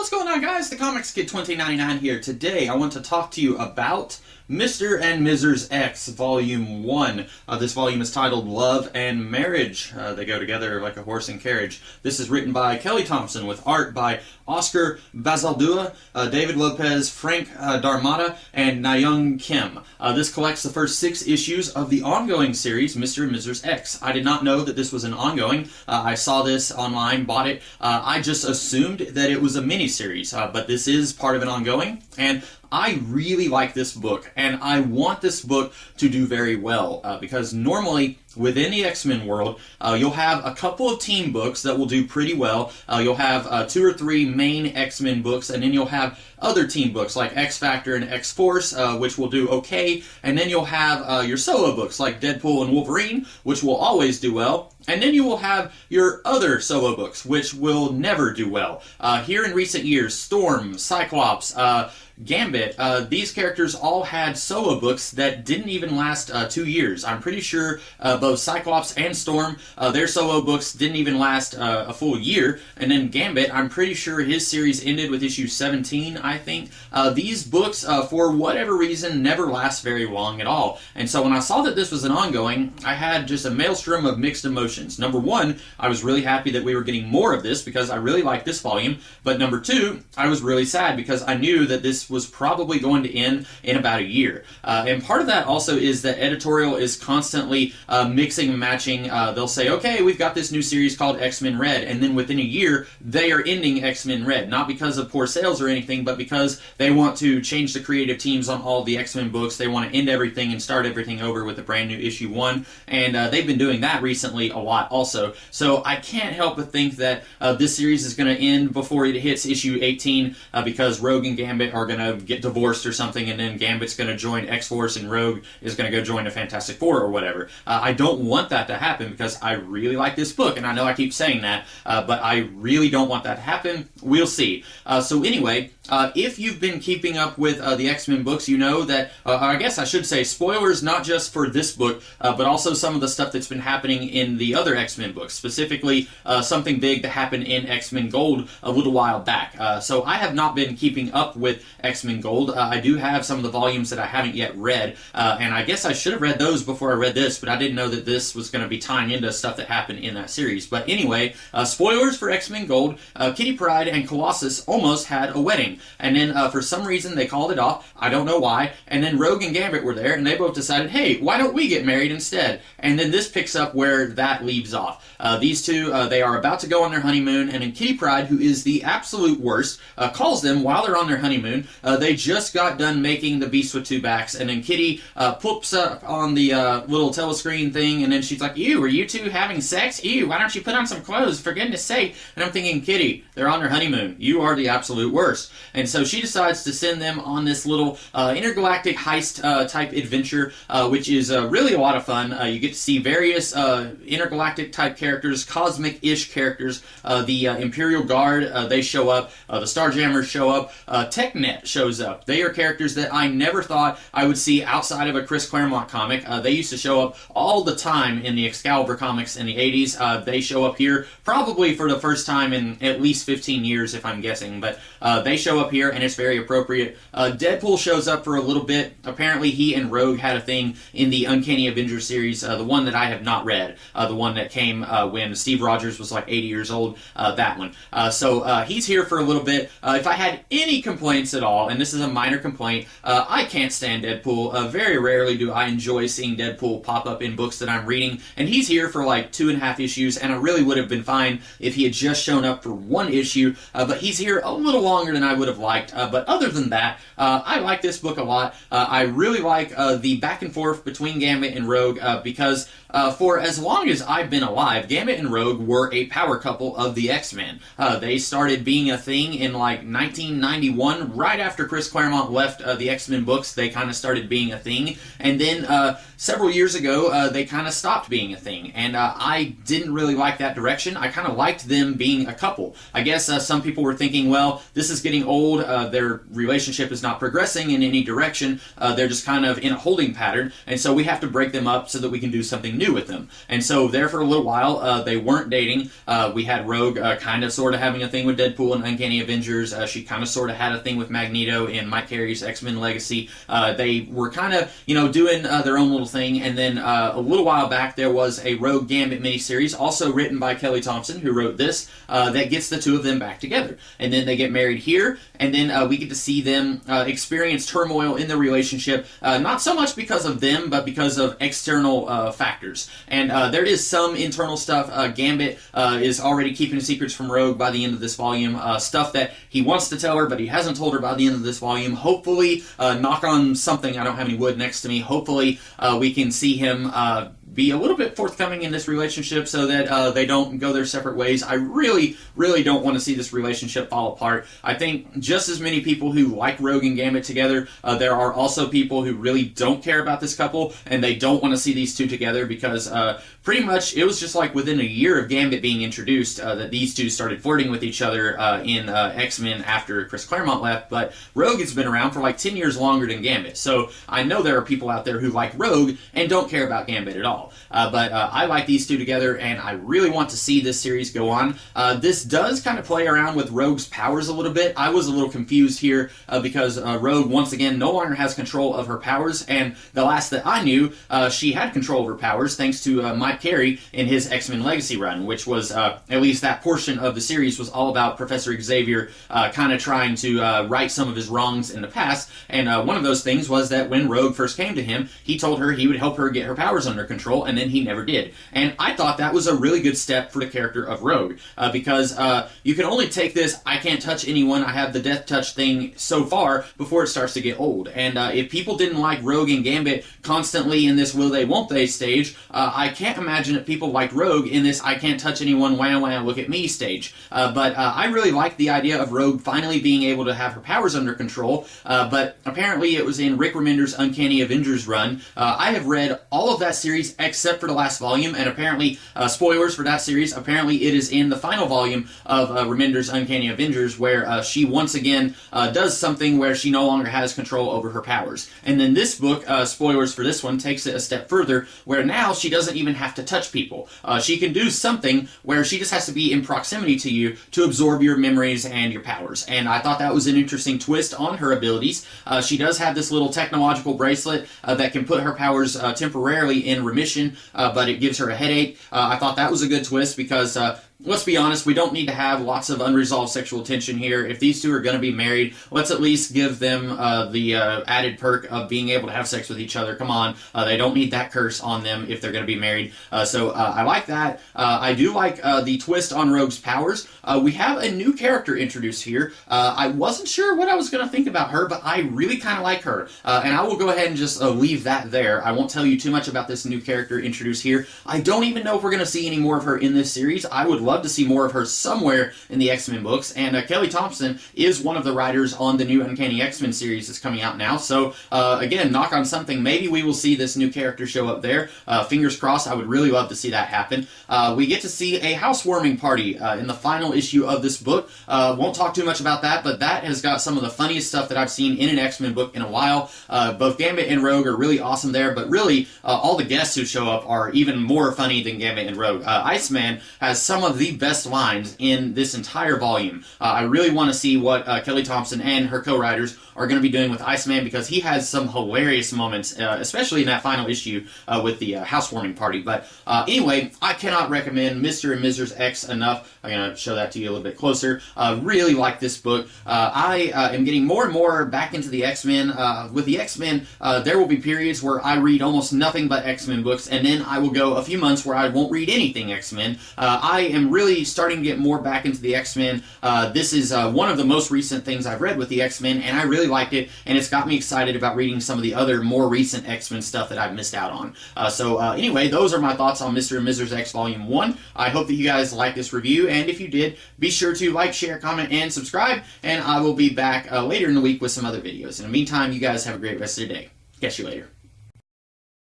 What's going on, guys? The Comics Kid 2099 here. Today I want to talk to you about Mr. and Mrs. X Volume 1. This volume is titled Love and Marriage. They go together like a horse and carriage. This is written by Kelly Thompson with art by Oscar Bazaldua, David Lopez, Frank Darmada, and Nayoung Kim. This collects the first 6 issues of the ongoing series, Mr. and Mrs. X. I did not know that this was an ongoing. I saw this online, bought it. I just assumed that it was a miniseries, but this is part of an ongoing, and I really like this book, and I want this book to do very well, because normally within the X-Men world, you'll have a couple of team books that will do pretty well. You'll have 2 or 3 main X-Men books, and then you'll have other team books like X-Factor and X-Force, which will do okay, and then you'll have your solo books like Deadpool and Wolverine, which will always do well. And then you will have your other solo books, which will never do well. Here in recent years, Storm, Cyclops, Gambit, these characters all had solo books that didn't even last 2 years. I'm pretty sure both Cyclops and Storm, their solo books didn't even last a full year. And then Gambit, I'm pretty sure his series ended with issue 17, I think. These books, for whatever reason, never last very long at all. And so when I saw that this was an ongoing, I had just a maelstrom of mixed emotions. Number one, I was really happy that we were getting more of this because I really like this volume. But number two, I was really sad because I knew that this was probably going to end in about a year. And part of that also is that editorial is constantly mixing and matching. They'll say, okay, we've got this new series called X-Men Red, and then within a year, they are ending X-Men Red. Not because of poor sales or anything, but because they want to change the creative teams on all the X-Men books. They want to end everything and start everything over with a brand new issue 1. And they've been doing that recently a lot also. So I can't help but think that this series is going to end before it hits issue 18 because Rogue and Gambit are going to get divorced or something, and then Gambit's going to join X-Force and Rogue is going to go join the Fantastic Four or whatever. I don't want that to happen because I really like this book, and I know I keep saying that, but I really don't want that to happen. We'll see. So anyway, if you've been keeping up with the X-Men books, you know that, I guess I should say, spoilers not just for this book, but also some of the stuff that's been happening in the other X-Men books, specifically something big that happened in X-Men Gold a little while back. So I have not been keeping up with X-Men Gold. I do have some of the volumes that I haven't yet read, and I guess I should have read those before I read this, but I didn't know that this was going to be tying into stuff that happened in that series. But anyway, spoilers for X-Men Gold, Kitty Pryde and Colossus almost had a wedding, and then for some reason they called it off. I don't know why. And then Rogue and Gambit were there, and they both decided, hey, why don't we get married instead? And then this picks up where that leaves off. These two, they are about to go on their honeymoon, and then Kitty Pryde, who is the absolute worst, calls them while they're on their honeymoon. They just got done making the Beast with 2 backs, and then Kitty poops up on the little telescreen thing, and then she's like, ew, are you two having sex? Ew, why don't you put on some clothes, for goodness sake? And I'm thinking, Kitty, they're on their honeymoon. You are the absolute worst. And so she decides to send them on this little intergalactic heist type adventure, which is really a lot of fun. You get to see various intergalactic type characters, cosmic-ish characters. The Imperial Guard, they show up. The Starjammers show up. TechNet shows up. They are characters that I never thought I would see outside of a Chris Claremont comic. They used to show up all the time in the Excalibur comics in the 80s. They show up here probably for the first time in at least 15 years, if I'm guessing. But they show up here, and it's very appropriate. Deadpool shows up for a little bit. Apparently, he and Rogue had a thing in the Uncanny Avengers series, the one that I have not read, the one that came when Steve Rogers was like 80 years old, that one. So he's here for a little bit. If I had any complaints at all, and this is a minor complaint, I can't stand Deadpool. Very rarely do I enjoy seeing Deadpool pop up in books that I'm reading, and he's here for like 2.5 issues, and I really would have been fine if he had just shown up for 1 issue, but he's here a little longer than I would have liked. But other than that, I like this book a lot. I really like the back and forth between Gambit and Rogue because for as long as I've been alive, Gambit and Rogue were a power couple of the X-Men. They started being a thing in like 1991, right after Chris Claremont left the X-Men books. They kind of started being a thing, and then several years ago they kind of stopped being a thing, and I didn't really like that direction. I kind of liked them being a couple. I guess some people were thinking, well, this is getting old, their relationship is not progressing in any direction, they're just kind of in a holding pattern, and so we have to break them up so that we can do something new. do with them. And so there for a little while, they weren't dating. We had Rogue kind of sort of having a thing with Deadpool and Uncanny Avengers. She kind of sort of had a thing with Magneto in Mike Carey's X-Men Legacy. They were kind of, doing their own little thing. And then a little while back, there was a Rogue Gambit miniseries, also written by Kelly Thompson, who wrote this, that gets the two of them back together. And then they get married here, and then we get to see them experience turmoil in the relationship, not so much because of them, but because of external factors. And there is some internal stuff. Gambit is already keeping secrets from Rogue by the end of this volume, stuff that he wants to tell her, but he hasn't told her by the end of this volume. Hopefully, knock on something, I don't have any wood next to me, hopefully we can see him be a little bit forthcoming in this relationship so that they don't go their separate ways. I really, really don't want to see this relationship fall apart. I think just as many people who like Rogue and Gambit together, there are also people who really don't care about this couple, and they don't want to see these two together because pretty much it was just like within a year of Gambit being introduced that these two started flirting with each other in X-Men after Chris Claremont left, but Rogue has been around for like 10 years longer than Gambit. So I know there are people out there who like Rogue and don't care about Gambit at all. But I like these two together, and I really want to see this series go on. This does kind of play around with Rogue's powers a little bit. I was a little confused here because Rogue, once again, no longer has control of her powers, and the last that I knew, she had control of her powers thanks to Mike Carey in his X-Men Legacy run, which was, at least that portion of the series was all about Professor Xavier kind of trying to right some of his wrongs in the past, and one of those things was that when Rogue first came to him, he told her he would help her get her powers under control, and then he never did. And I thought that was a really good step for the character of Rogue, because you can only take this I can't touch anyone, I have the death touch thing so far before it starts to get old. And if people didn't like Rogue and Gambit constantly in this will they won't they stage, I can't imagine that people liked Rogue in this I can't touch anyone, wah wah look at me stage. But I really liked the idea of Rogue finally being able to have her powers under control, but apparently it was in Rick Remender's Uncanny Avengers run. I have read all of that series except for the last volume, and apparently, spoilers for that series, apparently it is in the final volume of Remender's Uncanny Avengers where she once again does something where she no longer has control over her powers. And then this book, spoilers for this one, takes it a step further where now she doesn't even have to touch people. She can do something where she just has to be in proximity to you to absorb your memories and your powers. And I thought that was an interesting twist on her abilities. She does have this little technological bracelet that can put her powers temporarily in remission, but it gives her a headache. I thought that was a good twist because let's be honest, we don't need to have lots of unresolved sexual tension here. If these two are going to be married, let's at least give them the added perk of being able to have sex with each other. Come on, they don't need that curse on them if they're going to be married. So I like that. I do like the twist on Rogue's powers. We have a new character introduced here. I wasn't sure what I was going to think about her, but I really kind of like her. And I will go ahead and just leave that there. I won't tell you too much about this new character introduced here. I don't even know if we're going to see any more of her in this series. I would love to see more of her somewhere in the X-Men books, and Kelly Thompson is one of the writers on the new Uncanny X-Men series that's coming out now, so again, knock on something, maybe we will see this new character show up there. Fingers crossed, I would really love to see that happen. We get to see a housewarming party in the final issue of this book. Won't talk too much about that, but that has got some of the funniest stuff that I've seen in an X-Men book in a while. Both Gambit and Rogue are really awesome there, but really, all the guests who show up are even more funny than Gambit and Rogue. Iceman has some of the best lines in this entire volume. I really want to see what Kelly Thompson and her co-writers are going to be doing with Iceman, because he has some hilarious moments, especially in that final issue with the housewarming party. But anyway, I cannot recommend Mr. and Mrs. X enough. I'm going to show that to you a little bit closer. Really like this book. I am getting more and more back into the X-Men. With the X-Men, there will be periods where I read almost nothing but X-Men books, and then I will go a few months where I won't read anything X-Men. I am really starting to get more back into the X-Men. This is one of the most recent things I've read with the X-Men, and I really liked it, and it's got me excited about reading some of the other more recent X-Men stuff that I've missed out on. Anyway, those are my thoughts on Mr. and Mrs. X Volume 1. I hope that you guys liked this review, and if you did, be sure to like, share, comment, and subscribe, and I will be back later in the week with some other videos. In the meantime, you guys have a great rest of the day. Catch you later.